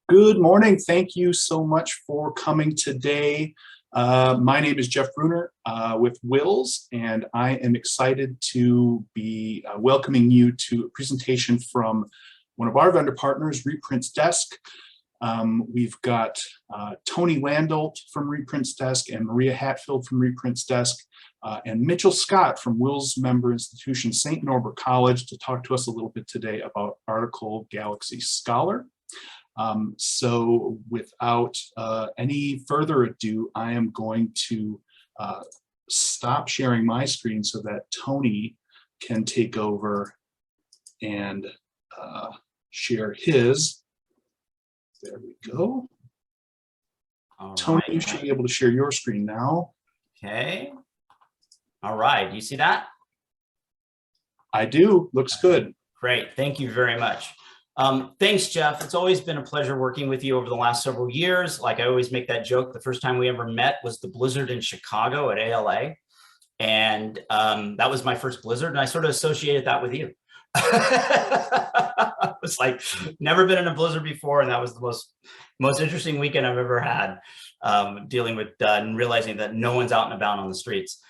Good morning. Thank you so much for coming today. My name is Jeff Bruner with WiLS, and I am excited to be welcoming you to a presentation from one of our vendor partners, Reprints Desk. We've got Tony Landolt from Reprints Desk and Maria Hatfield from Reprints Desk and Mitchell Scott from WiLS member institution St. Norbert College to talk to us a little bit today about Article Galaxy Scholar. So without any further ado, I am going to stop sharing my screen so that Tony can take over and share his. There we go. Tony, you should be able to share your screen now. Okay. All right. Do you see that? I do. Looks good. Great. Thank you very much. Thanks, Jeff. It's always been a pleasure working with you over the last several years. Like I always make that joke, the first time we ever met was the blizzard in Chicago at ALA. And that was my first blizzard, and I sort of associated that with you. It was like, never been in a blizzard before, and that was the most interesting weekend I've ever had, dealing with and realizing that no one's out and about on the streets.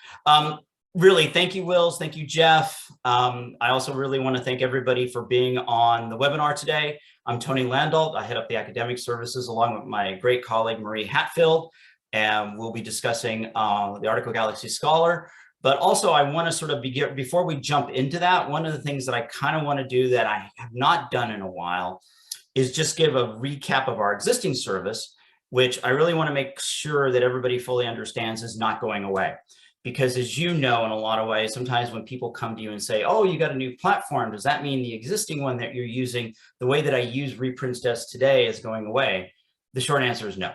Really, thank you, WiLS. Thank you, Jeff. I also really want to thank everybody for being on the webinar today. I'm Tony Landolt. I head up the academic services along with my great colleague, Marie Hatfield, and we'll be discussing the Article Galaxy Scholar. But also, I want to sort of begin, before we jump into that, one of the things that I kind of want to do that I have not done in a while is just give a recap of our existing service, which I really want to make sure that everybody fully understands is not going away. Because as you know, in a lot of ways, sometimes when people come to you and say, oh, you got a new platform, does that mean the existing one that you're using, the way that I use Reprints Desk today is going away? The short answer is no.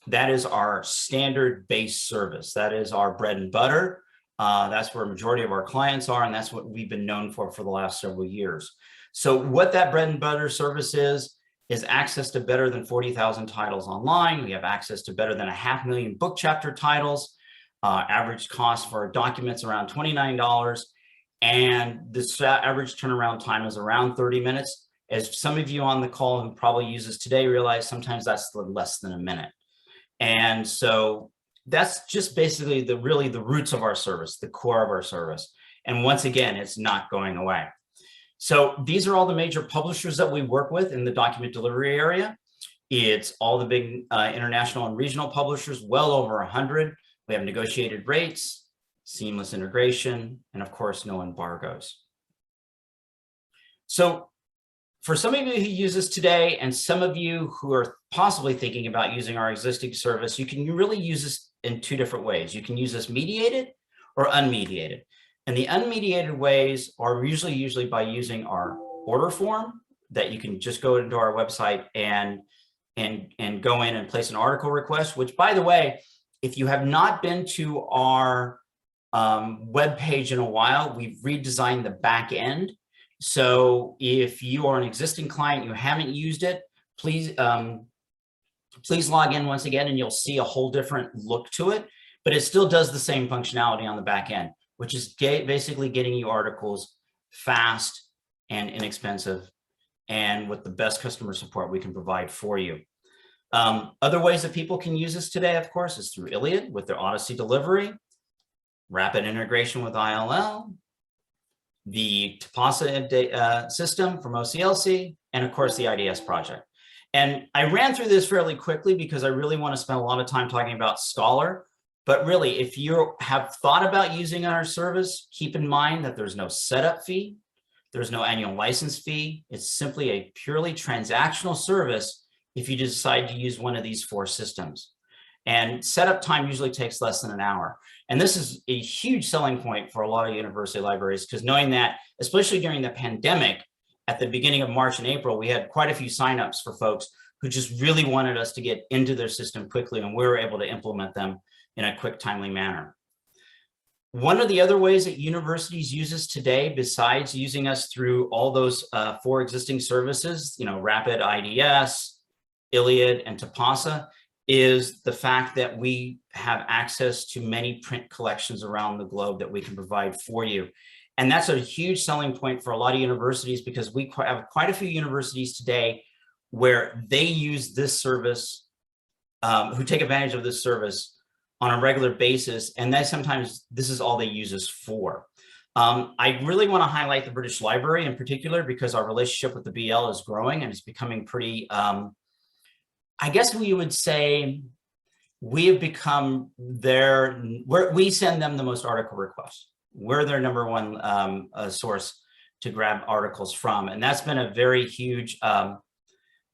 That is our standard base service. That is our bread and butter. That's where a majority of our clients are, and that's what we've been known for the last several years. So what that bread and butter service is access to better than 40,000 titles online. We have access to better than 500,000 book chapter titles. Average cost for documents around $29, and the average turnaround time is around 30 minutes. As some of you on the call who probably use this today realize, sometimes that's less than a minute. And so that's just basically really the roots of our service, the core of our service. And once again, it's not going away. So these are all the major publishers that we work with in the document delivery area. It's all the big international and regional publishers, well over 100. We have negotiated rates, seamless integration, and of course, no embargoes. So for some of you who use this today, and some of you who are possibly thinking about using our existing service, you can really use this in two different ways. You can use this mediated or unmediated. And the unmediated ways are usually by using our order form that you can just go into our website and go in and place an article request, which, by the way, if you have not been to our web page in a while, we've redesigned the back end. So if you are an existing client, you haven't used it, please log in once again, and you'll see a whole different look to it. But it still does the same functionality on the back end, which is basically getting you articles fast and inexpensive, and with the best customer support we can provide for you. Other ways that people can use this today, of course, is through Iliad with their Odyssey delivery, rapid integration with ILL, the Tapasa system from OCLC, and of course the IDS project. And I ran through this fairly quickly because I really want to spend a lot of time talking about Scholar. But really, if you have thought about using our service, keep in mind that there's no setup fee, there's no annual license fee. It's simply a purely transactional service if you decide to use one of these 4 systems. And setup time usually takes less than an hour. And this is a huge selling point for a lot of university libraries, because knowing that, especially during the pandemic, at the beginning of March and April, we had quite a few signups for folks who just really wanted us to get into their system quickly, and we were able to implement them in a quick, timely manner. One of the other ways that universities use us today, besides using us through all those 4 existing services, Rapid, IDS, Iliad, and Tapasa, is the fact that we have access to many print collections around the globe that we can provide for you. And that's a huge selling point for a lot of universities, because we have quite a few universities today where they use this service, who take advantage of this service on a regular basis, and then sometimes this is all they use us for. I really want to highlight the British Library in particular, because our relationship with the BL is growing and it's becoming pretty, I guess we would say we have become we send them the most article requests. We're their number one source to grab articles from. And that's been a very huge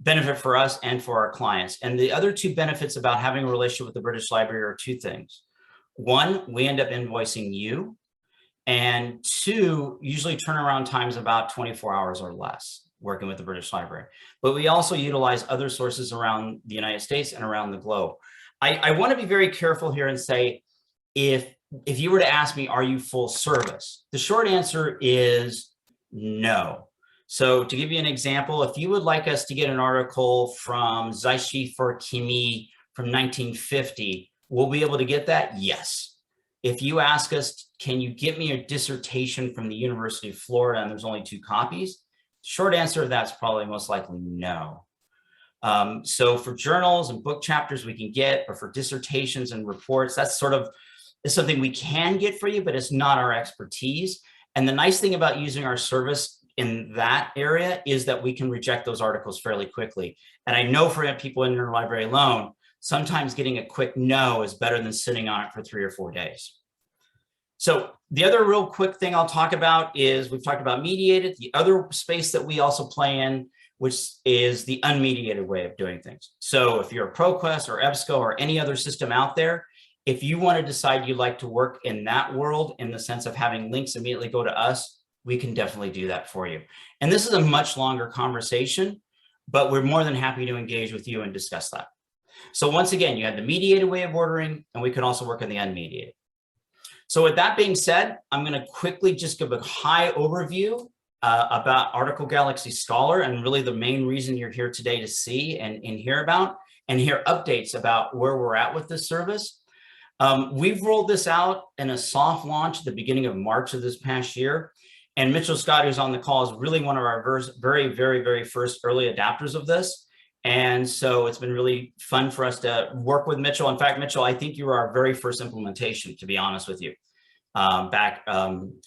benefit for us and for our clients. And the other two benefits about having a relationship with the British Library are two things. One, we end up invoicing you. And two, usually turnaround times about 24 hours or less working with the British Library. But we also utilize other sources around the United States and around the globe. I want to be very careful here and say, if you were to ask me, are you full service? The short answer is no. So to give you an example, if you would like us to get an article from Zeishi for Kimi from 1950, we'll be able to get that? Yes. If you ask us, can you get me a dissertation from the University of Florida and there's only 2 copies? Short answer to that's probably most likely no. So for journals and book chapters we can get, but for dissertations and reports, that's sort of is something we can get for you, but it's not our expertise. And the nice thing about using our service in that area is that we can reject those articles fairly quickly. And I know for people in interlibrary alone, sometimes getting a quick no is better than sitting on it for 3 or 4 days. So the other real quick thing I'll talk about is we've talked about mediated. The other space that we also play in, which is the unmediated way of doing things. So if you're a ProQuest or EBSCO or any other system out there, if you want to decide you'd like to work in that world in the sense of having links immediately go to us, we can definitely do that for you. And this is a much longer conversation, but we're more than happy to engage with you and discuss that. So once again, you had the mediated way of ordering, and we can also work in the unmediated. So with that being said, I'm going to quickly just give a high overview about Article Galaxy Scholar, and really the main reason you're here today to see and hear about and hear updates about where we're at with this service. We've rolled this out in a soft launch at the beginning of March of this past year. And Mitchell Scott, who's on the call, is really one of our very first early adapters of this. And so it's been really fun for us to work with Mitchell. In fact, Mitchell, I think you were our very first implementation, to be honest with you, back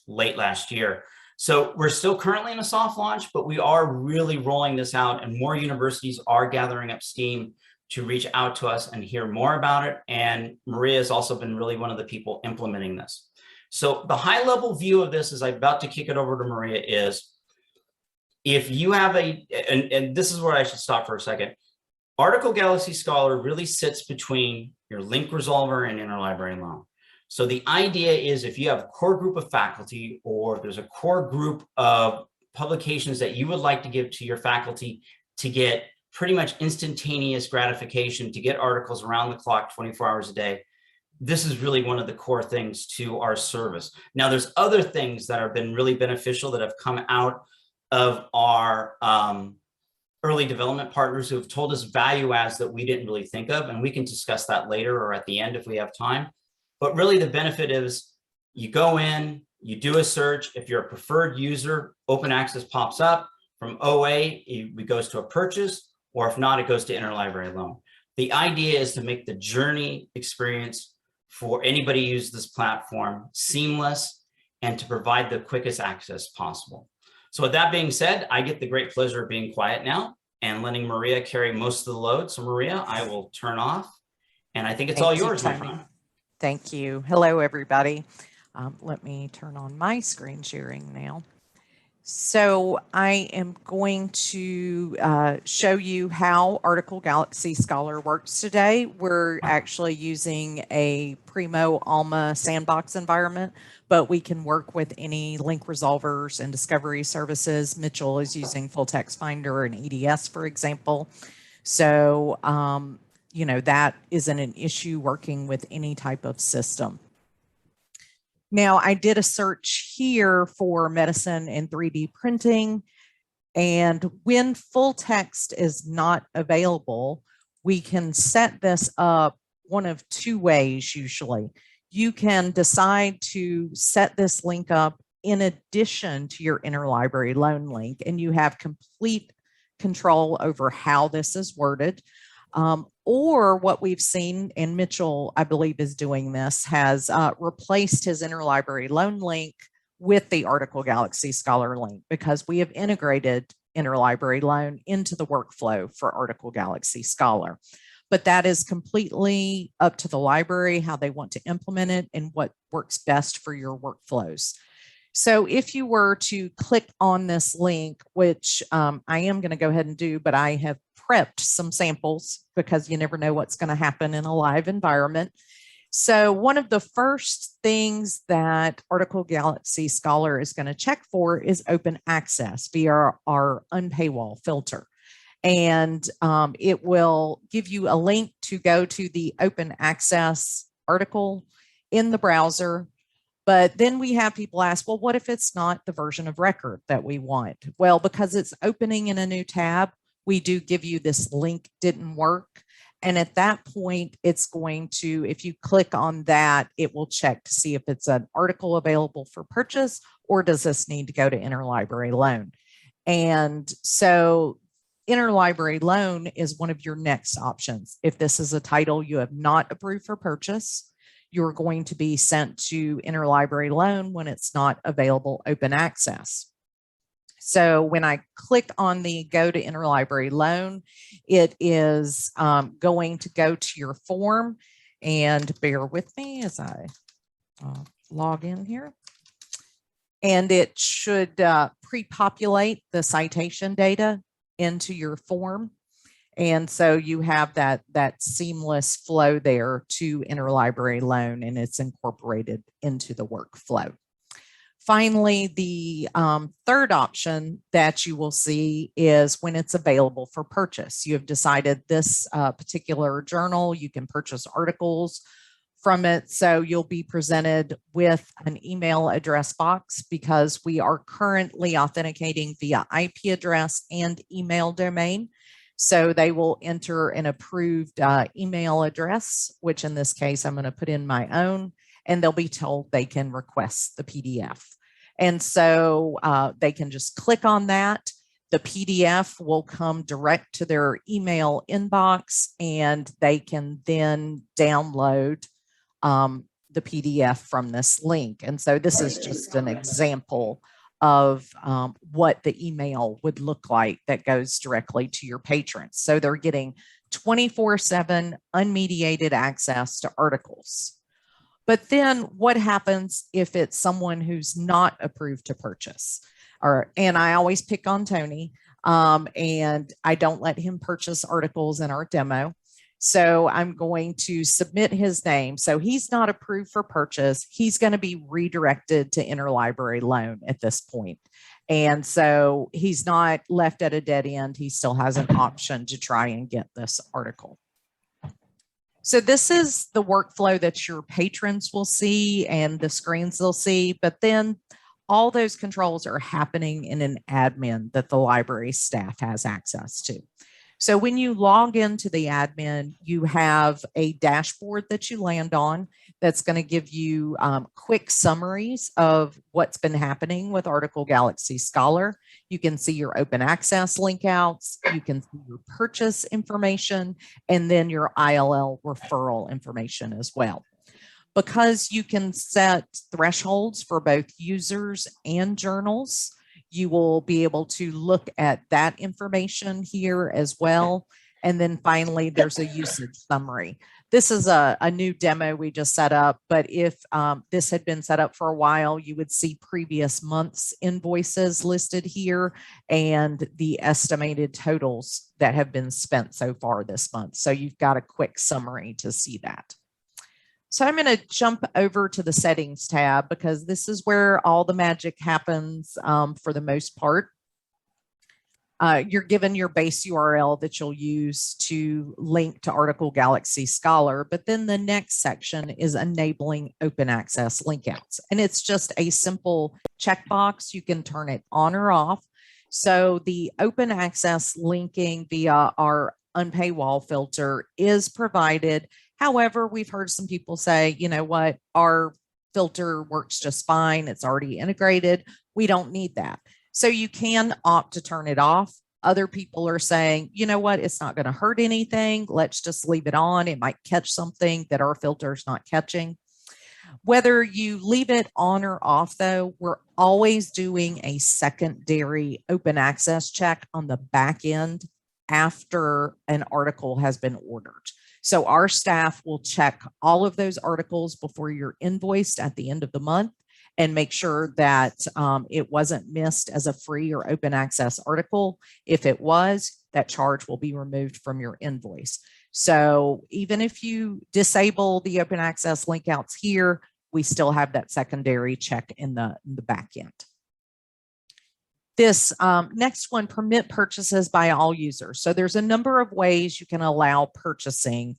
late last year. So we're still currently in a soft launch, but we are really rolling this out, and more universities are gathering up steam to reach out to us and hear more about it. And Maria has also been really one of the people implementing this. So the high level view of this, as I'm about to kick it over to Maria, is if you have and this is where I should stop for a second. Article Galaxy Scholar really sits between your link resolver and interlibrary loan. So the idea is if you have a core group of faculty, or if there's a core group of publications that you would like to give to your faculty to get pretty much instantaneous gratification, to get articles around the clock, 24 hours a day, this is really one of the core things to our service. Now, there's other things that have been really beneficial that have come out of our early development partners who have told us value adds that we didn't really think of, and we can discuss that later or at the end if we have time. But really the benefit is you go in, you do a search. If you're a preferred user, open access pops up. From OA, it goes to a purchase, or if not, it goes to interlibrary loan. The idea is to make the journey experience for anybody who uses this platform seamless and to provide the quickest access possible. So with that being said, I get the great pleasure of being quiet now and letting Maria carry most of the load. So Maria, I will turn off, and I think it's all yours, my friend. Thank you. Hello, everybody. Let me turn on my screen sharing now. So I am going to show you how Article Galaxy Scholar works today. We're actually using a Primo Alma sandbox environment, but we can work with any link resolvers and discovery services. Mitchell is using Full Text Finder and EDS, for example. So, you know, that isn't an issue working with any type of system. Now, I did a search here for medicine and 3D printing, and when full text is not available, we can set this up one of 2 ways usually. You can decide to set this link up in addition to your interlibrary loan link, and you have complete control over how this is worded. Or what we've seen, and Mitchell, I believe, is doing this, has replaced his interlibrary loan link with the Article Galaxy Scholar link, because we have integrated interlibrary loan into the workflow for Article Galaxy Scholar. But that is completely up to the library, how they want to implement it and what works best for your workflows. So if you were to click on this link, which I am going to go ahead and do, but I have prepped some samples because you never know what's going to happen in a live environment. So one of the first things that Article Galaxy Scholar is going to check for is open access via our unpaywall filter. And it will give you a link to go to the open access article in the browser. But then we have people ask, well, what if it's not the version of record that we want? Well, because it's opening in a new tab, we do give you this link didn't work. And at that point, it's going to, if you click on that, it will check to see if it's an article available for purchase, or does this need to go to interlibrary loan? And so interlibrary loan is one of your next options. If this is a title you have not approved for purchase, you're going to be sent to interlibrary loan when it's not available open access. So when I click on the go to interlibrary loan, it is going to go to your form, and bear with me as I log in here. And it should pre-populate the citation data into your form. And so you have that seamless flow there to interlibrary loan, and it's incorporated into the workflow. Finally, the third option that you will see is when it's available for purchase. You have decided this particular journal, you can purchase articles from it. So you'll be presented with an email address box, because we are currently authenticating via IP address and email domain. So they will enter an approved email address, which in this case, I'm going to put in my own, and they'll be told they can request the PDF. And so they can just click on that. The PDF will come direct to their email inbox, and they can then download the PDF from this link. And so this is just an example of what the email would look like that goes directly to your patrons. So they're getting 24/7 unmediated access to articles. But then what happens if it's someone who's not approved to purchase? And I always pick on Tony, and I don't let him purchase articles in our demo. So I'm going to submit his name. So he's not approved for purchase. He's going to be redirected to interlibrary loan at this point. And so he's not left at a dead end. He still has an option to try and get this article. So this is the workflow that your patrons will see and the screens they'll see, but then all those controls are happening in an admin that the library staff has access to. So when you log into the admin, you have a dashboard that you land on that's going to give you quick summaries of what's been happening with Article Galaxy Scholar. You can see your open access link outs, you can see your purchase information, and then your ILL referral information as well. Because you can set thresholds for both users and journals, you will be able to look at that information here as well. And then finally, there's a usage summary. This is a new demo we just set up, but if this had been set up for a while, you would see previous months invoices listed here and the estimated totals that have been spent so far this month. So you've got a quick summary to see that. So I'm going to jump over to the settings tab, because this is where all the magic happens for the most part. You're given your base URL that you'll use to link to Article Galaxy Scholar, but then the next section is enabling open access link outs. And it's just a simple checkbox. You can turn it on or off. So the open access linking via our unpaywall filter is provided. However, we've heard some people say, you know what, our filter works just fine. It's already integrated. We don't need that. So you can opt to turn it off. Other people are saying, you know what, it's not going to hurt anything. Let's just leave it on. It might catch something that our filter is not catching. Whether you leave it on or off, though, we're always doing a secondary open access check on the back end after an article has been ordered. So our staff will check all of those articles before you're invoiced at the end of the month and make sure that it wasn't missed as a free or open access article. If it was, that charge will be removed from your invoice. So even if you disable the open access link outs here, we still have that secondary check in the back end. This next one, permit purchases by all users. So there's a number of ways you can allow purchasing.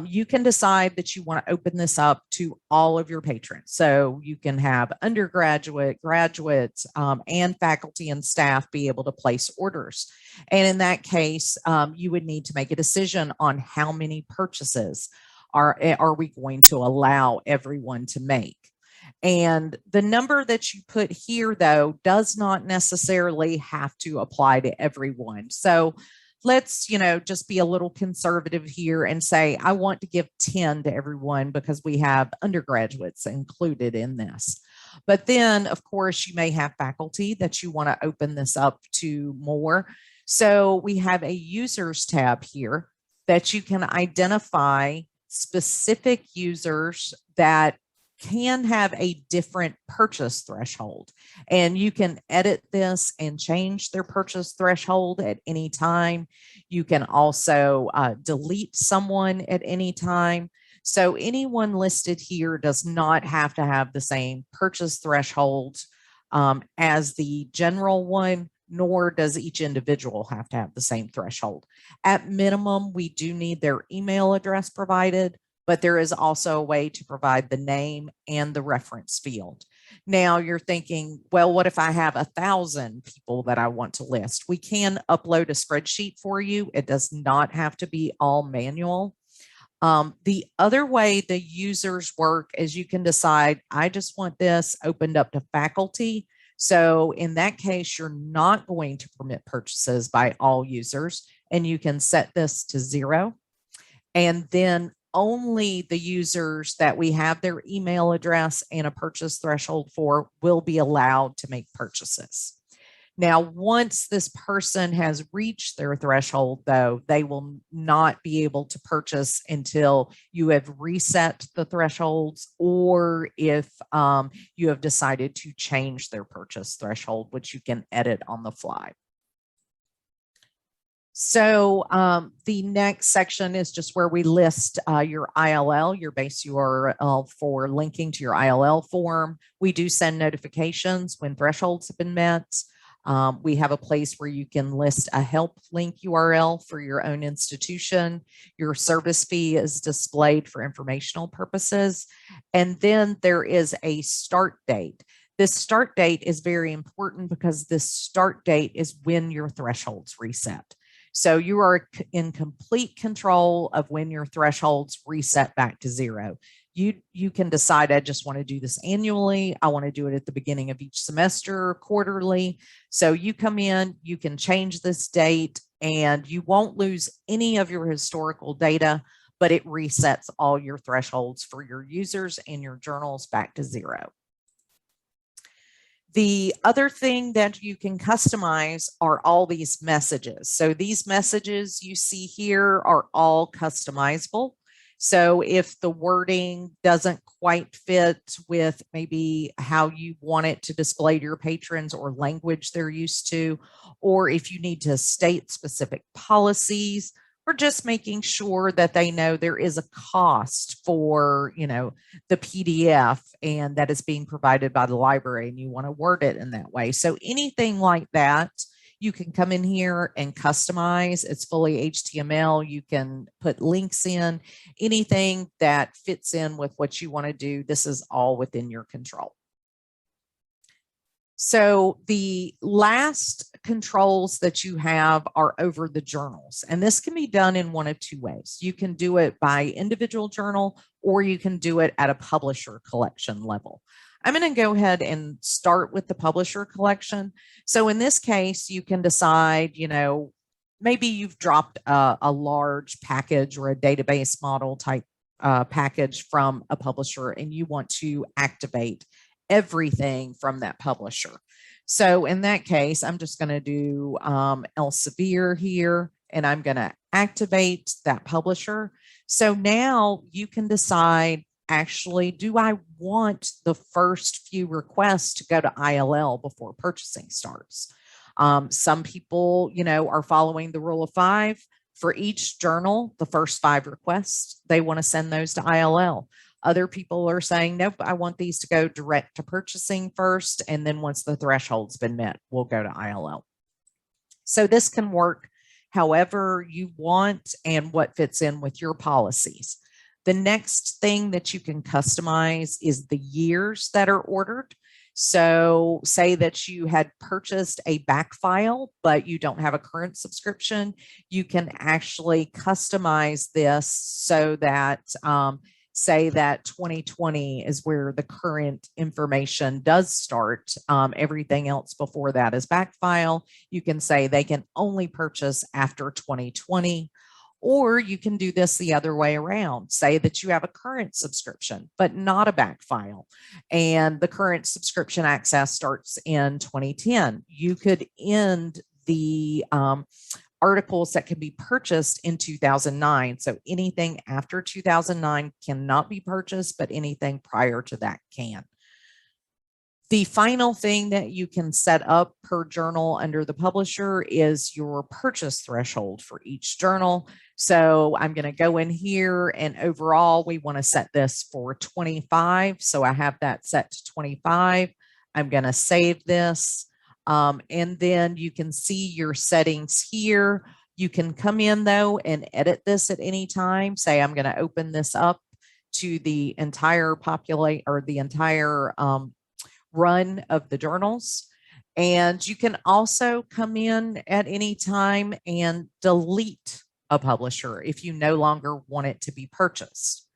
You can decide that you want to open this up to all of your patrons. So you can have undergraduate, graduates, and faculty and staff be able to place orders. And in that case, you would need to make a decision on how many purchases are we going to allow everyone to make. And the number that you put here, though, does not necessarily have to apply to everyone. So let's, just be a little conservative here and say, I want to give 10 to everyone because we have undergraduates included in this. But then, of course, you may have faculty that you want to open this up to more. So we have a users tab here that you can identify specific users that can have a different purchase threshold, and you can edit this and change their purchase threshold at any time. You can also delete someone at any time. So anyone listed here does not have to have the same purchase threshold as the general one, nor does each individual have to have the same threshold. At minimum, we do need their email address provided, but there is also a way to provide the name and the reference field. Now you're thinking, well, what if I have 1,000 people that I want to list? We can upload a spreadsheet for you. It does not have to be all manual. The other way the users work is you can decide, I just want this opened up to faculty. So in that case, you're not going to permit purchases by all users, and you can set this to 0. And then only the users that we have their email address and a purchase threshold for will be allowed to make purchases. Now, once this person has reached their threshold, though, they will not be able to purchase until you have reset the thresholds, or if you have decided to change their purchase threshold, which you can edit on the fly. So the next section is just where we list your ILL, your base URL for linking to your ILL form. We do send notifications when thresholds have been met. We have a place where you can list a help link URL for your own institution. Your service fee is displayed for informational purposes. And then there is a start date. This start date is very important because this start date is when your thresholds reset. So you are in complete control of when your thresholds reset back to 0. You can decide, I just want to do this annually. I want to do it at the beginning of each semester, quarterly. So you come in, you can change this date, and you won't lose any of your historical data, but it resets all your thresholds for your users and your journals back to 0. The other thing that you can customize are all these messages. So these messages you see here are all customizable. So if the wording doesn't quite fit with maybe how you want it to display to your patrons or language they're used to, or if you need to state specific policies, or just making sure that they know there is a cost for, the PDF and that is being provided by the library, and you want to word it in that way. So anything like that, you can come in here and customize. It's fully HTML. You can put links in, anything that fits in with what you want to do. This is all within your control. So the last controls that you have are over the journals, and this can be done in one of two ways. You can do it by individual journal, or you can do it at a publisher collection level. I'm going to go ahead and start with the publisher collection. So in this case, you can decide, maybe you've dropped a large package or a database model type package from a publisher and you want to activate everything from that publisher. So in that case, I'm just going to do Elsevier here, and I'm going to activate that publisher. So now you can decide, actually, do I want the first few requests to go to ILL before purchasing starts? Some people, are following the rule of 5. For each journal, the first 5 requests, they want to send those to ILL. Other people are saying, nope, I want these to go direct to purchasing first. And then once the threshold's been met, we'll go to ILL. So this can work however you want and what fits in with your policies. The next thing that you can customize is the years that are ordered. So say that you had purchased a back file, but you don't have a current subscription, you can actually customize this so that say that 2020 is where the current information does start. Everything else before that is back file. You can say they can only purchase after 2020. Or you can do this the other way around. Say that you have a current subscription, but not a back file, and the current subscription access starts in 2010. You could end the articles that can be purchased in 2009. So anything after 2009 cannot be purchased, but anything prior to that can. The final thing that you can set up per journal under the publisher is your purchase threshold for each journal. So I'm going to go in here, and overall we want to set this for 25. So I have that set to 25. I'm going to save this. And then you can see your settings here. You can come in though and edit this at any time. Say I'm going to open this up to the entire run of the journals. And you can also come in at any time and delete a publisher if you no longer want it to be purchased.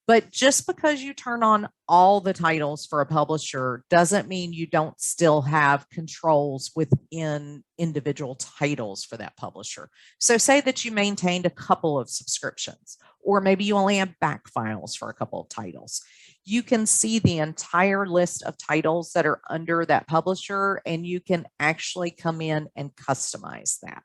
But just because you turn on all the titles for a publisher doesn't mean you don't still have controls within individual titles for that publisher. So say that you maintained a couple of subscriptions, or maybe you only have back files for a couple of titles. You can see the entire list of titles that are under that publisher, and you can actually come in and customize that.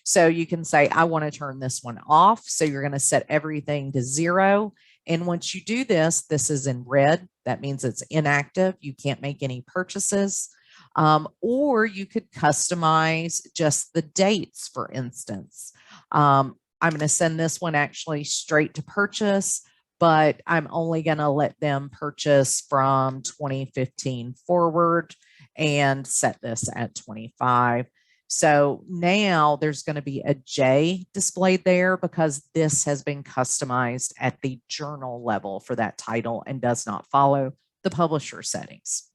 So you can say, I want to turn this one off. So you're going to set everything to 0. And once you do this, this is in red. That means it's inactive. You can't make any purchases. Or you could customize just the dates, for instance. I'm going to send this one actually straight to purchase, but I'm only going to let them purchase from 2015 forward and set this at 25. So now there's going to be a J displayed there because this has been customized at the journal level for that title and does not follow the publisher settings.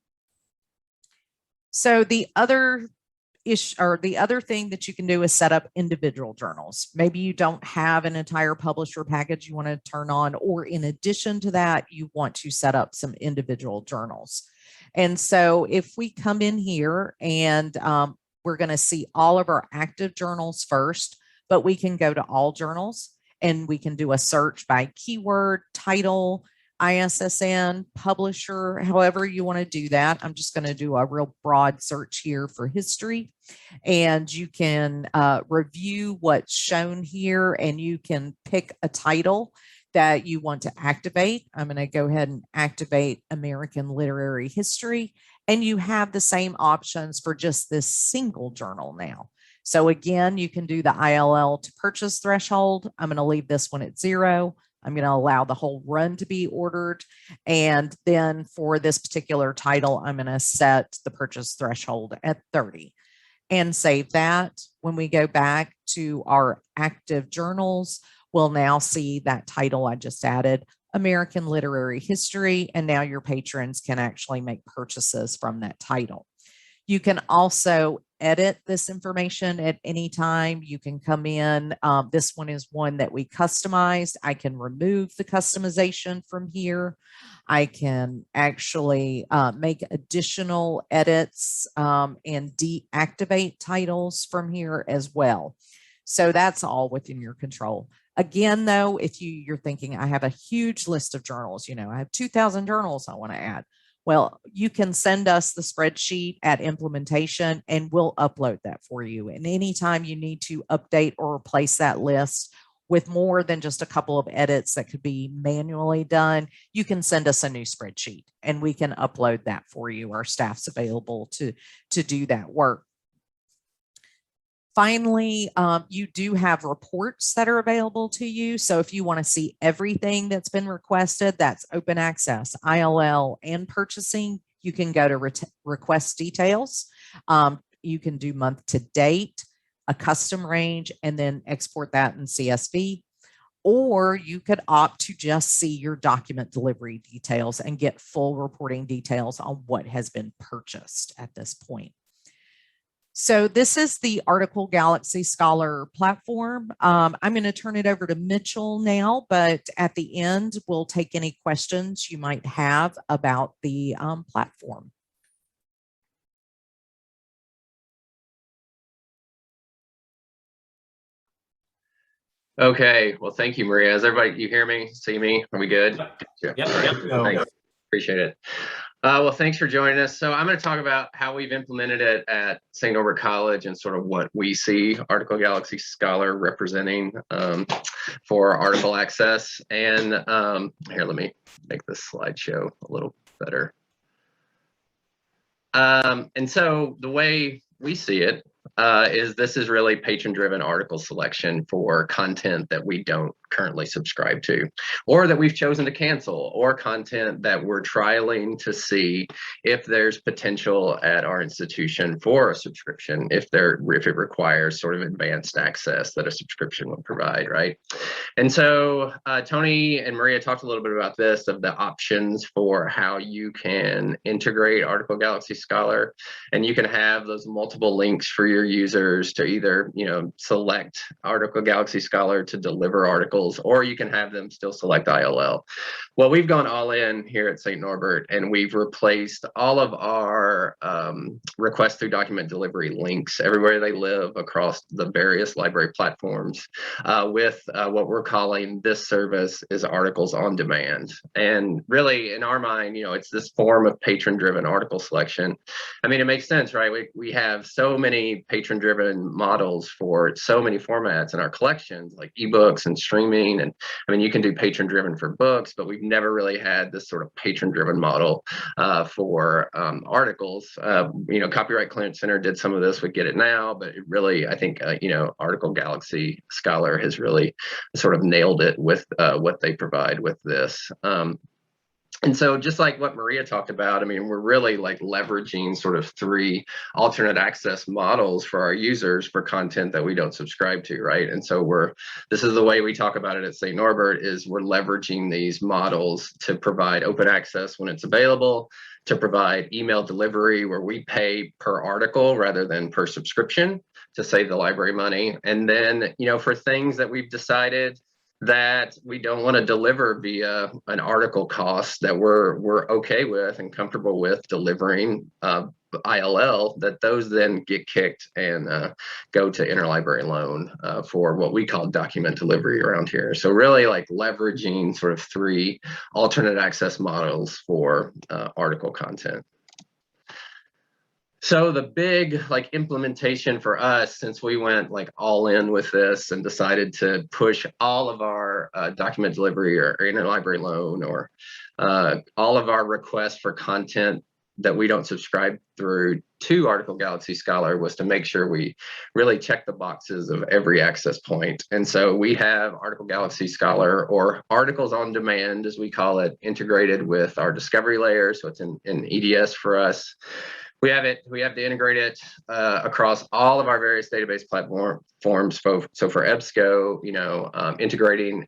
So the other thing that you can do is set up individual journals. Maybe you don't have an entire publisher package you want to turn on, or in addition to that, you want to set up some individual journals. And so if we come in here and we're going to see all of our active journals first, but we can go to all journals and we can do a search by keyword, title, ISSN, publisher, however you want to do that. I'm just going to do a real broad search here for history, and you can review what's shown here, and you can pick a title that you want to activate. I'm going to go ahead and activate American Literary History, and you have the same options for just this single journal now. So again, you can do the ILL to purchase threshold. I'm going to leave this one at 0. I'm going to allow the whole run to be ordered. And then for this particular title, I'm going to set the purchase threshold at 30 and save that. When we go back to our active journals, we'll now see that title I just added, American Literary History, and now your patrons can actually make purchases from that title. You can also edit this information at any time. You can come in. This one is one that we customized. I can remove the customization from here. I can actually make additional edits and deactivate titles from here as well. So that's all within your control. Again, though, if you're thinking, I have a huge list of journals, I have 2,000 journals I want to add. Well, you can send us the spreadsheet at implementation and we'll upload that for you. And anytime you need to update or replace that list with more than just a couple of edits that could be manually done, you can send us a new spreadsheet and we can upload that for you. Our staff's available to do that work. Finally, you do have reports that are available to you. So if you want to see everything that's been requested, that's open access, ILL, and purchasing, you can go to request details. You can do month to date, a custom range, and then export that in CSV. Or you could opt to just see your document delivery details and get full reporting details on what has been purchased at this point. So this is the Article Galaxy Scholar platform. I'm going to turn it over to Mitchell now, but at the end, we'll take any questions you might have about the platform. Okay, well, thank you, Maria. Is everybody, you hear me, see me? Are we good? Yep. Thanks. Appreciate it. Well, thanks for joining us. So I'm going to talk about how we've implemented it at St. Norbert College and sort of what we see Article Galaxy Scholar representing for article access. And here, let me make this slideshow a little better. And so the way we see it is this is really patron-driven article selection for content that we don't currently subscribe to, or that we've chosen to cancel, or content that we're trialing to see if there's potential at our institution for a subscription, if it requires sort of advanced access that a subscription would provide, right? And so Tony and Maria talked a little bit about this, of the options for how you can integrate Article Galaxy Scholar, and you can have those multiple links for your users to either, select Article Galaxy Scholar to deliver articles, or you can have them still select ILL. Well, we've gone all in here at St. Norbert, and we've replaced all of our request through document delivery links everywhere they live across the various library platforms with what we're calling this service is articles on demand. And really, in our mind, it's this form of patron-driven article selection. I mean, it makes sense, right? We have so many patron-driven models for so many formats in our collections, like ebooks and streaming. And I mean, you can do patron-driven for books, but we've never really had this sort of patron-driven model for articles. Copyright Clearance Center did some of this with Get It Now, but it really, I think, Article Galaxy Scholar has really sort of nailed it with what they provide with this. And so just like what Maria talked about, I mean, we're really like leveraging sort of 3 alternate access models for our users for content that we don't subscribe to, right? And so this is the way we talk about it at St. Norbert, is we're leveraging these models to provide open access when it's available, to provide email delivery where we pay per article rather than per subscription to save the library money. And then, for things that we've decided that we don't want to deliver via an article cost that we're okay with and comfortable with delivering ILL, that those then get kicked and go to interlibrary loan for what we call document delivery around here. So really like leveraging sort of 3 alternate access models for article content. So the big implementation for us, since we went all in with this and decided to push all of our document delivery or interlibrary loan or all of our requests for content that we don't subscribe through to Article Galaxy Scholar, was to make sure we really check the boxes of every access point. And so we have Article Galaxy Scholar, or Articles on Demand, as we call it, integrated with our discovery layer. So it's in EDS for us. We have to integrate it across all of our various database platforms. So for EBSCO, integrating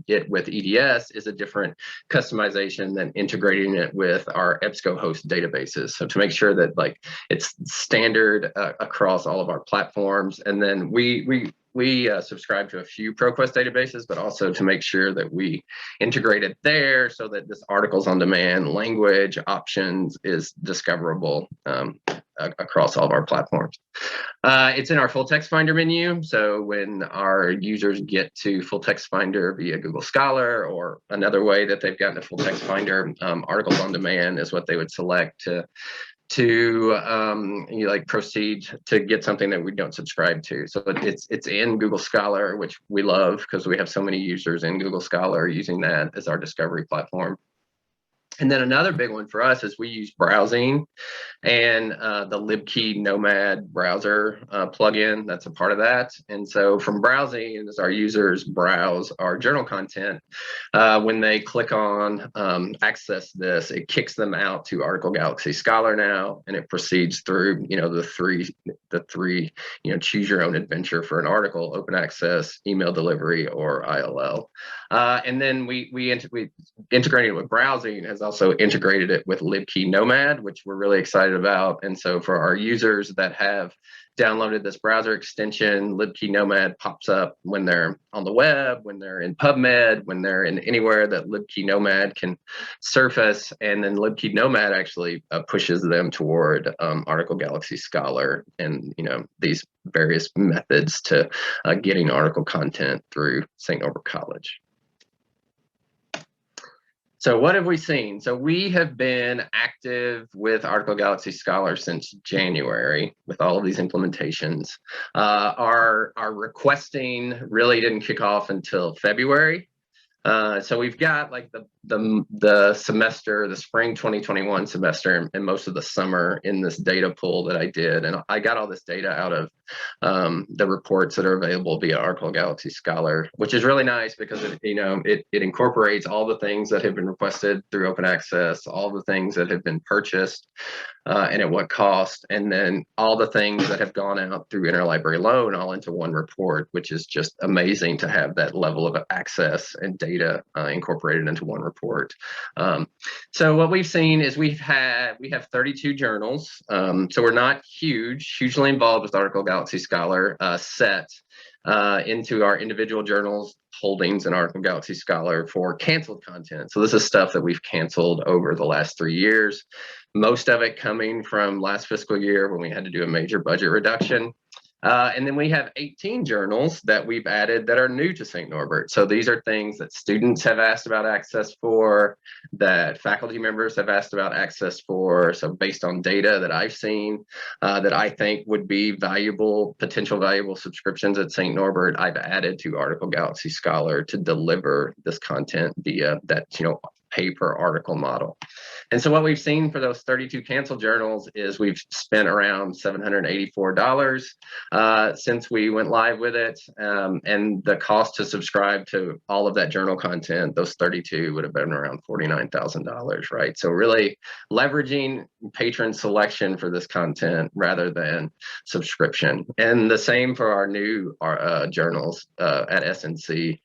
it with EDS is a different customization than integrating it with our EBSCO host databases. So to make sure that like it's standard across all of our platforms, and then we subscribe to a few ProQuest databases, but also to make sure that we integrate it there so that this articles on demand language options is discoverable across all of our platforms. It's in our full text finder menu. So when our users get to full text finder via Google Scholar or another way that they've gotten to full text finder, articles on demand is what they would select to proceed to get something that we don't subscribe to. So it's in Google Scholar, which we love because we have so many users in Google Scholar using that as our discovery platform. And then another big one for us is we use browsing and the libkey Nomad browser plugin that's a part of that. And so from browsing, as our users browse our journal content, when they click on access this, it kicks them out to Article Galaxy Scholar now, and it proceeds through the three choose your own adventure for an article: open access, email delivery, or ILL. And then we integrated it with browsing, has also integrated it with libkey Nomad, which we're really excited about. And so for our users that have downloaded this browser extension, libkey Nomad pops up when they're on the web, when they're in PubMed, when they're in anywhere that libkey Nomad can surface. And then libkey Nomad actually pushes them toward Article Galaxy Scholar and these various methods to getting article content through St. Norbert College. So what have we seen? So we have been active with Article Galaxy Scholar since January with all of these implementations. Our requesting really didn't kick off until February. So we've got like the semester, the spring 2021 semester, and most of the summer in this data pool that I did. And I got all this data out of the reports that are available via Article Galaxy Scholar, which is really nice because it incorporates all the things that have been requested through open access, all the things that have been purchased and at what cost, and then all the things that have gone out through interlibrary loan all into one report, which is just amazing to have that level of access and data incorporated into one report. So what we've seen is we have 32 journals. So we're not hugely involved with Article Galaxy Scholar set into our individual journals holdings in Article Galaxy Scholar for canceled content. So this is stuff that we've canceled over the last 3 years, most of it coming from last fiscal year when we had to do a major budget reduction. And then we have 18 journals that we've added that are new to St. Norbert. So these are things that students have asked about access for, that faculty members have asked about access for. So based on data that I've seen that I think would be potential valuable subscriptions at St. Norbert, I've added to Article Galaxy Scholar to deliver this content via that pay per article model. And so what we've seen for those 32 canceled journals is we've spent around $784 since we went live with it. And the cost to subscribe to all of that journal content, those 32, would have been around $49,000, right? So really leveraging patron selection for this content rather than subscription. And the same for our new journals at SNC.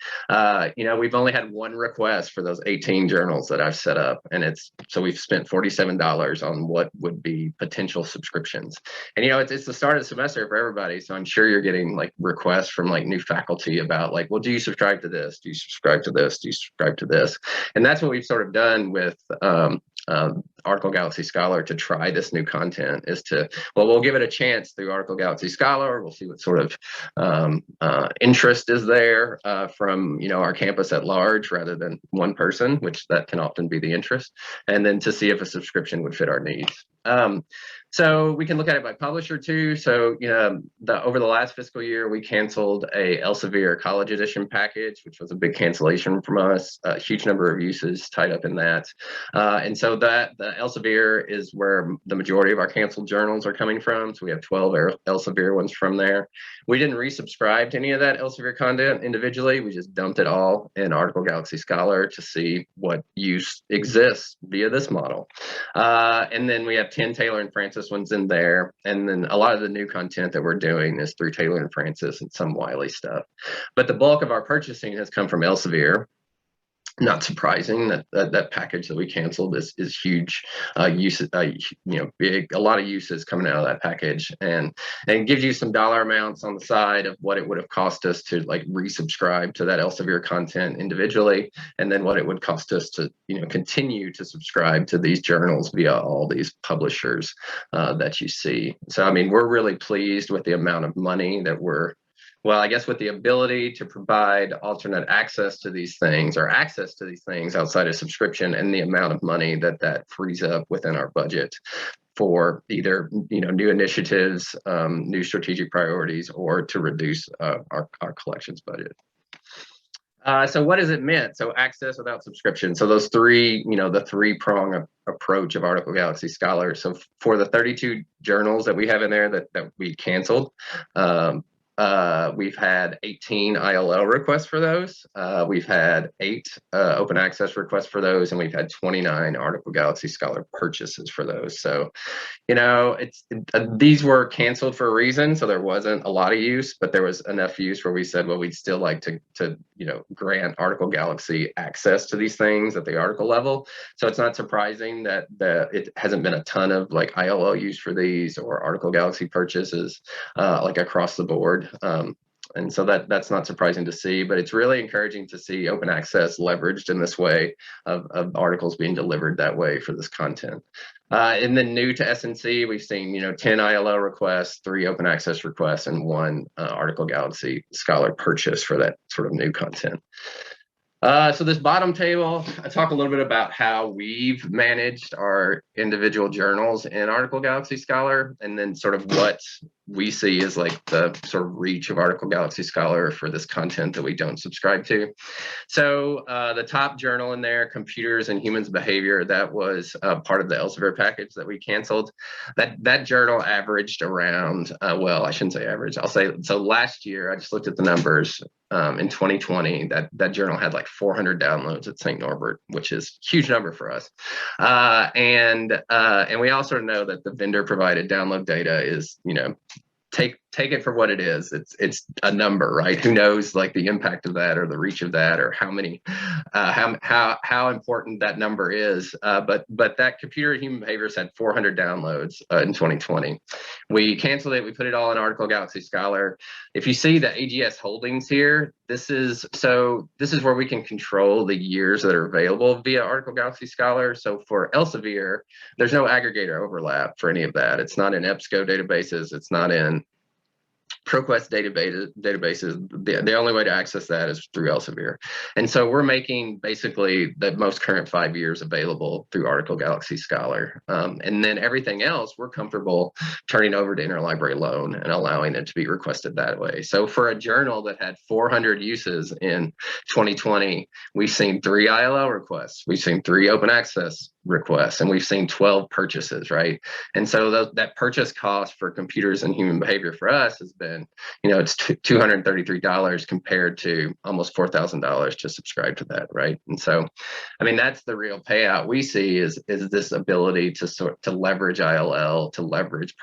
We've only had one request for those 18 journals that I've set up, and so we've spent $47 on what would be potential subscriptions. And it's the start of the semester for everybody, so I'm sure you're getting like requests from like new faculty about like, well, do you subscribe to this? Do you subscribe to this? Do you subscribe to this? And that's what we've sort of done with Article Galaxy Scholar to try this new content is we'll give it a chance through Article Galaxy Scholar. We'll see what sort of interest is there from our campus at large rather than one person, which that can often be the interest, and then to see if a subscription would fit our needs. So we can look at it by publisher too. So over the last fiscal year, we canceled a Elsevier College Edition package, which was a big cancellation from us. A huge number of uses tied up in that, and so that Elsevier is where the majority of our canceled journals are coming from. So we have 12 Elsevier ones from there. We didn't resubscribe to any of that Elsevier content individually. We just dumped it all in Article Galaxy Scholar to see what use exists via this model. And then we have 10 Taylor and Francis ones in there. And then a lot of the new content that we're doing is through Taylor and Francis and some WiLS stuff. But the bulk of our purchasing has come from Elsevier. Not surprising that package that we canceled is huge use, big, a lot of uses coming out of that package, and it gives you some dollar amounts on the side of what it would have cost us to like resubscribe to that Elsevier content individually, and then what it would cost us to continue to subscribe to these journals via all these publishers that you see. So I mean, we're really pleased with the amount of money that I guess with the ability to provide alternate access to these things or access to these things outside of subscription, and the amount of money that frees up within our budget for either new initiatives, new strategic priorities, or to reduce our collections budget. So what does it mean? So access without subscription. So those three, the three-prong approach of Article Galaxy Scholar. So for the 32 journals that we have in there that we canceled, we've had 18 ILL requests for those. We've had 8 open access requests for those, and we've had 29 Article Galaxy Scholar purchases for those. So, these were canceled for a reason. So there wasn't a lot of use, but there was enough use where we said, well, we'd still like to grant Article Galaxy access to these things at the article level. So it's not surprising that it hasn't been a ton of like ILL use for these or Article Galaxy purchases like across the board. And so that's not surprising to see, but it's really encouraging to see open access leveraged in this way of articles being delivered that way for this content. And then new to SNC, we've seen 10 ILL requests, 3 open access requests, and 1 Article Galaxy Scholar purchase for that sort of new content. So this bottom table, I talk a little bit about how we've managed our individual journals in Article Galaxy Scholar, and then sort of what we see as like the sort of reach of Article Galaxy Scholar for this content that we don't subscribe to. So the top journal in there, Computers and Humans Behavior, that was part of the Elsevier package that we canceled. That journal averaged around, well, I shouldn't say average, I'll say, so last year, I just looked at the numbers, in 2020, that journal had like 400 downloads at St. Norbert, which is a huge number for us. And we also know that the vendor provided download data is, take it for what it is. It's a number, right? Who knows like the impact of that or the reach of that or how many, how important that number is. But that Computer and Human Behaviors had 400 downloads in 2020. We canceled it. We put it all in Article Galaxy Scholar. If you see the AGS holdings here, this is where we can control the years that are available via Article Galaxy Scholar. So for Elsevier, there's no aggregator overlap for any of that. It's not in EBSCO databases. It's not in ProQuest databases. The only way to access that is through Elsevier. And so we're making basically the most current 5 years available through Article Galaxy Scholar. And then everything else, we're comfortable turning over to Interlibrary Loan and allowing it to be requested that way. So for a journal that had 400 uses in 2020, we've seen 3 ILL requests. We've seen 3 open access requests, and we've seen 12 purchases, right? And so that purchase cost for Computers and Human Behavior for us has been, it's $233 compared to almost $4,000 to subscribe to that, right? And so, I mean, that's the real payout we see is this ability to leverage ILL, to leverage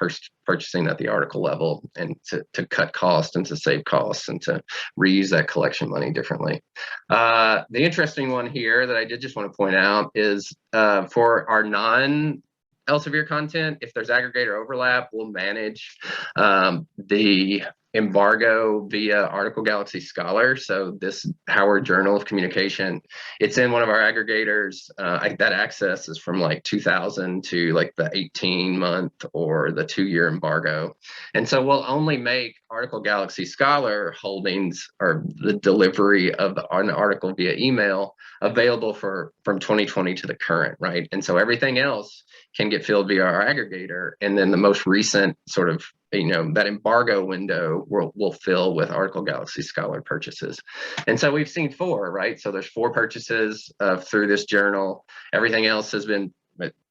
purchasing at the article level, and to cut costs and to save costs and to reuse that collection money differently. The interesting one here that I did just want to point out is for our non-Elsevier content, if there's aggregator overlap, we'll manage the embargo via Article Galaxy Scholar. So this Howard Journal of Communication, it's in one of our aggregators. That access is from like 2000 to like the 18-month or the 2-year embargo. And so we'll only make Article Galaxy Scholar holdings or the delivery of an article via email available from 2020 to the current, right? And so everything else can get filled via our aggregator. And then the most recent sort of, that embargo window will fill with Article Galaxy Scholar purchases. And so we've seen 4, right? So there's 4 purchases through this journal. Everything else has been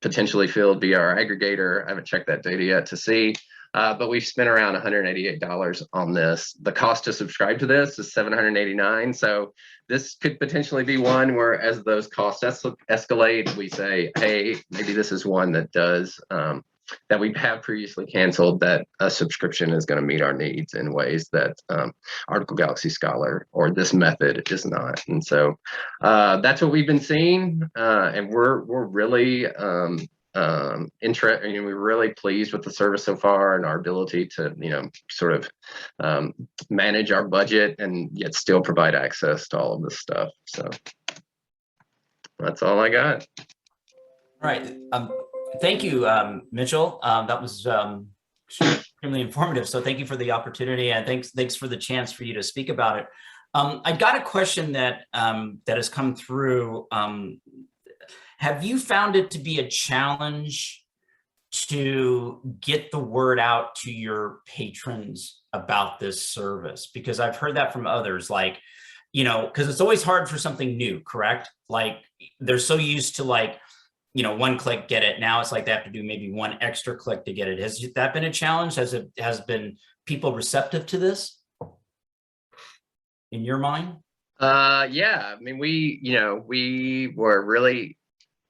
potentially filled via our aggregator. I haven't checked that data yet to see. But we've spent around $188 on this. The cost to subscribe to this is $789. So this could potentially be one where, as those costs escalate, we say, hey, maybe this is one that does, that we have previously canceled, that a subscription is going to meet our needs in ways that Article Galaxy Scholar or this method is not. And so that's what we've been seeing, and we're really we're really pleased with the service so far and our ability to, sort of manage our budget and yet still provide access to all of this stuff. So that's all I got. All right. Thank you, Mitchell. That was extremely informative. So thank you for the opportunity, and thanks for the chance for you to speak about it. I got a question that has come through. Have you found it to be a challenge to get the word out to your patrons about this service? Because I've heard that from others, like, because it's always hard for something new, correct? Like, they're so used to, like, one click, get it. Now it's like they have to do maybe one extra click to get it. Has that been a challenge? Has been people receptive to this in your mind? Yeah, I mean,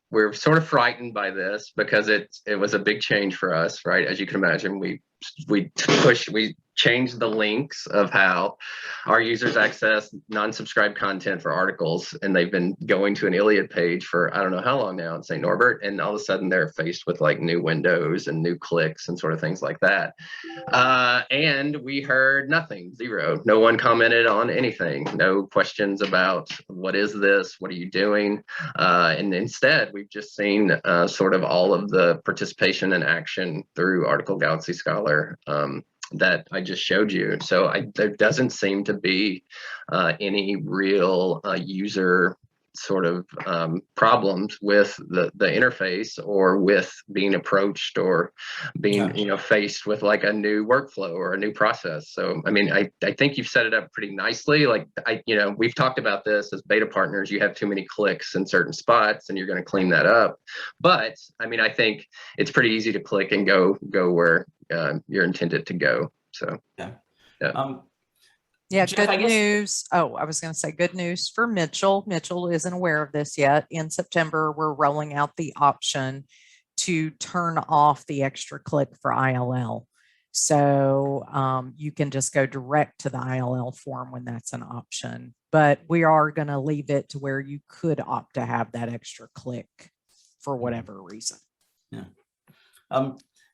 we're sort of frightened by this because it was a big change for us, right? As you can imagine, we changed the links of how our users access non-subscribed content for articles, and they've been going to an Iliad page for I don't know how long now in St. Norbert, and all of a sudden they're faced with like new windows and new clicks and sort of things like that. And we heard nothing, zero. No one commented on anything, no questions about what is this, what are you doing? And instead, we've just seen sort of all of the participation and action through Article Galaxy Scholar that I just showed you. So there doesn't seem to be any real user sort of problems with the interface or with being approached or being faced with like a new workflow or a new process. So I mean, I think you've set it up pretty nicely. Like we've talked about this as beta partners. You have too many clicks in certain spots and you're going to clean that up. But I mean, I think it's pretty easy to click and go where you're intended to go. So yeah, Jeff, good news. Oh, I was going to say good news for Mitchell. Mitchell isn't aware of this yet. In September, we're rolling out the option to turn off the extra click for ILL. So you can just go direct to the ILL form when that's an option. But we are going to leave it to where you could opt to have that extra click for whatever reason. Yeah.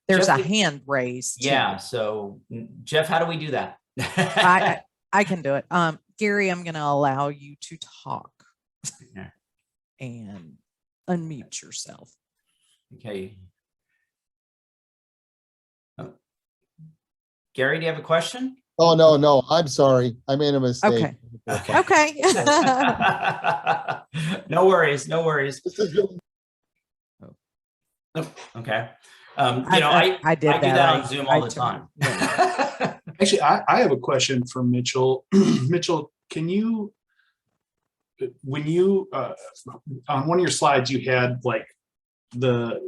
There's Jeff, a hand raised. Yeah. So Jeff, how do we do that? I can do it. Gary, I'm going to allow you to talk and unmute yourself. Okay. Oh. Gary, do you have a question? Oh, no. I'm sorry. I made a mistake. Okay. No worries. This is good. Oh, okay. I did do that on Zoom all the time. Yeah. Actually, I have a question for Mitchell. Mitchell, can you, when you, on one of your slides, you had like the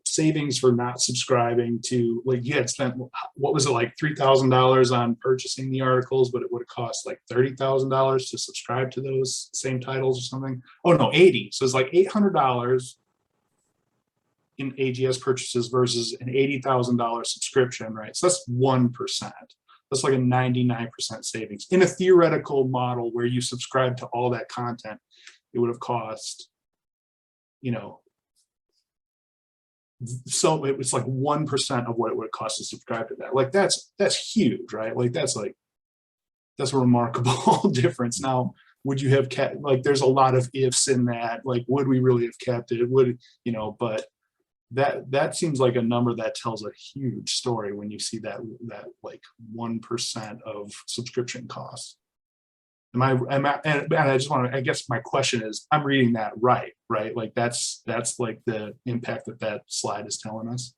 savings for not subscribing to, like you had spent, what was it, like $3,000 on purchasing the articles, but it would have cost like $30,000 to subscribe to those same titles or something? Oh no, 80. So it's like $800 in AGS purchases versus an $80,000 subscription, right? So that's 1%. That's like a 99% savings. In a theoretical model where you subscribe to all that content, it would have cost, so it was like 1% of what it would cost to subscribe to that. Like that's huge, right? Like that's a remarkable difference. Now, would you have kept, like there's a lot of ifs in that, like would we really have kept it? Would, but that seems like a number that tells a huge story when you see that like 1% of subscription costs. And I just want to, I guess my question is, I'm reading that right? Like that's like the impact that slide is telling us.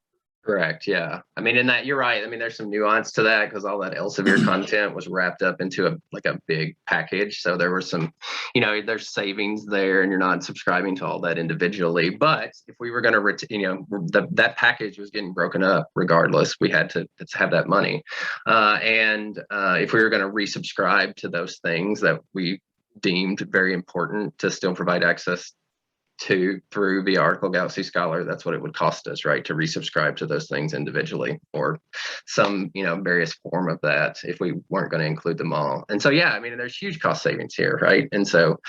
Correct. Yeah. I mean, in that, you're right. I mean, there's some nuance to that because all that Elsevier content was wrapped up into a big package. So there were some, there's savings there, and you're not subscribing to all that individually. But if we were going to, that package was getting broken up regardless. We had to have that money. And if we were going to resubscribe to those things that we deemed very important to still provide access through the Article Galaxy Scholar, that's what it would cost us, right, to resubscribe to those things individually, or some various form of that if we weren't going to include them all. And so yeah, I mean, there's huge cost savings here, right? And so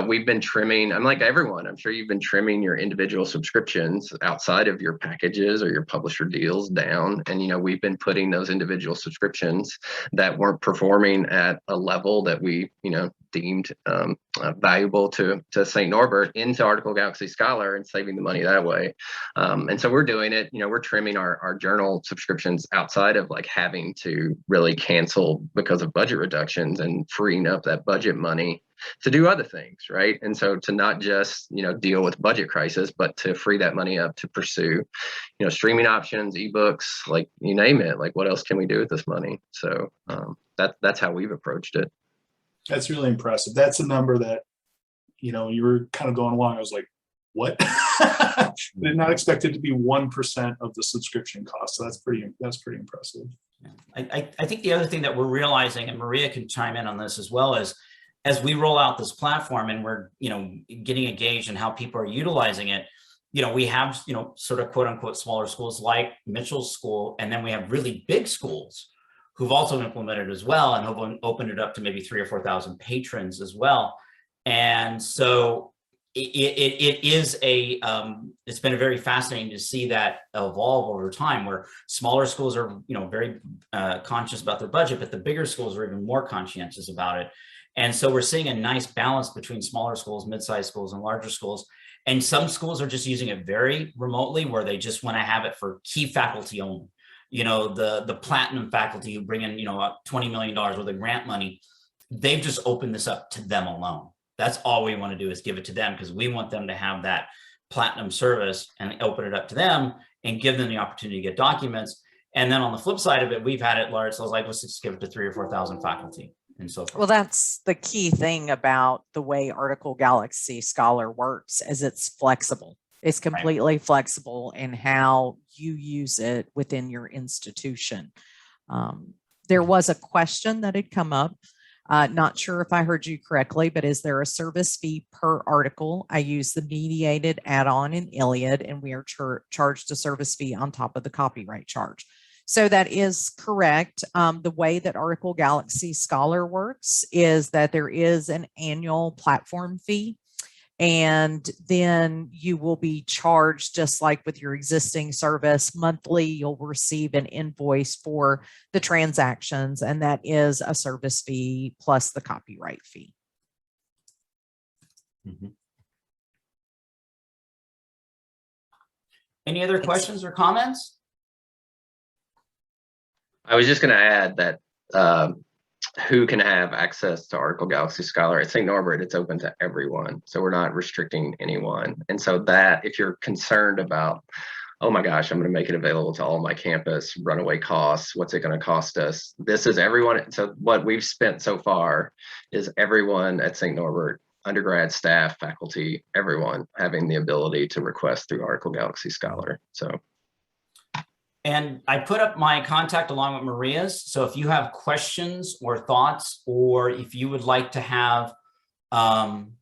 we've been trimming, I'm like everyone, I'm sure you've been trimming your individual subscriptions outside of your packages or your publisher deals down, and we've been putting those individual subscriptions that weren't performing at a level that we deemed valuable to St. Norbert into Article Galaxy Scholar and saving the money that way. And so we're doing it, we're trimming our journal subscriptions outside of like having to really cancel because of budget reductions, and freeing up that budget money to do other things, right? And so to not just, deal with budget crisis, but to free that money up to pursue, streaming options, ebooks, like you name it, like what else can we do with this money? So that's how we've approached it. That's really impressive. That's a number that, you were kind of going along. I was like, what? I did not expect it to be 1% of the subscription cost. So that's pretty impressive. I think the other thing that we're realizing, and Maria can chime in on this as well, is as we roll out this platform and we're, getting engaged in how people are utilizing it, we have, sort of quote unquote smaller schools like Mitchell's school, and then we have really big schools who've also implemented as well and have opened it up to maybe 3,000 or 4,000 patrons as well. And so it is it's been very fascinating to see that evolve over time, where smaller schools are, very conscious about their budget, but the bigger schools are even more conscientious about it. And so we're seeing a nice balance between smaller schools, mid-sized schools, and larger schools. And some schools are just using it very remotely, where they just want to have it for key faculty only. The platinum faculty who bring in, $20 million worth of grant money, they've just opened this up to them alone. That's all we want to do, is give it to them, because we want them to have that platinum service and open it up to them and give them the opportunity to get documents. And then on the flip side of it, we've had it large. So I was like, let's just give it to 3,000 or 4,000 faculty and so forth. Well, that's the key thing about the way Article Galaxy Scholar works, is it's flexible. It's completely flexible in how you use it within your institution. There was a question that had come up. Not sure if I heard you correctly, but is there a service fee per article? I use the mediated add-on in Iliad, and we are charged a service fee on top of the copyright charge. So that is correct. The way that Article Galaxy Scholar works is that there is an annual platform fee, and then you will be charged just like with your existing service. Monthly, you'll receive an invoice for the transactions, and that is a service fee plus the copyright fee. Mm-hmm. Any other questions or comments? I was just going to add that who can have access to Article Galaxy Scholar at St. Norbert, it's open to everyone. So we're not restricting anyone. And so that if you're concerned about, oh my gosh, I'm going to make it available to all my campus, runaway costs, what's it going to cost us? This is everyone. So what we've spent so far is everyone at St. Norbert, undergrad, staff, faculty, everyone having the ability to request through Article Galaxy Scholar. So. And I put up my contact along with Maria's. So if you have questions or thoughts, or if you would like to have some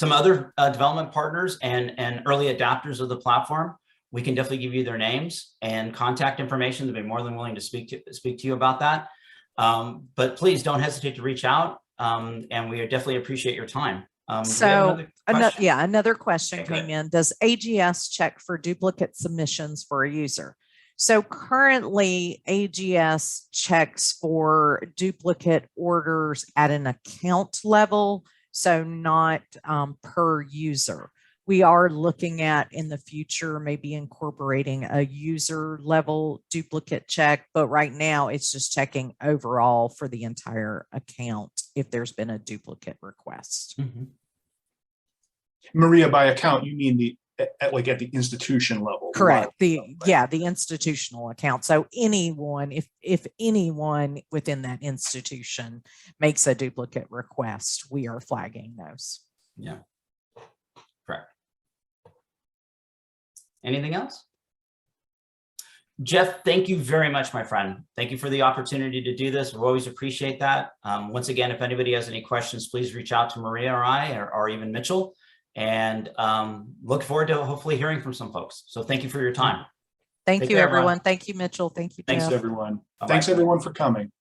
other development partners and early adopters of the platform, we can definitely give you their names and contact information. They'll be more than willing to speak to you about that. But please don't hesitate to reach out, and we definitely appreciate your time. Another question came in. Does AGS check for duplicate submissions for a user? So currently AGS checks for duplicate orders at an account level, so not per user. We are looking at in the future maybe incorporating a user level duplicate check, but right now it's just checking overall for the entire account if there's been a duplicate request. Mm-hmm. Maria, by account, you mean the at the institution level. Correct. The institutional account. So anyone, if anyone within that institution makes a duplicate request, we are flagging those. Yeah. Correct. Anything else? Jeff, thank you very much, my friend. Thank you for the opportunity to do this. We always appreciate that. Once again, if anybody has any questions, please reach out to Maria or I, or even Mitchell, and look forward to hopefully hearing from some folks. So thank you for your time. Thank Take you, care, everyone. Thank you, Mitchell. Thank you, Thanks, Jeff. everyone. Bye-bye. Thanks, everyone, for coming.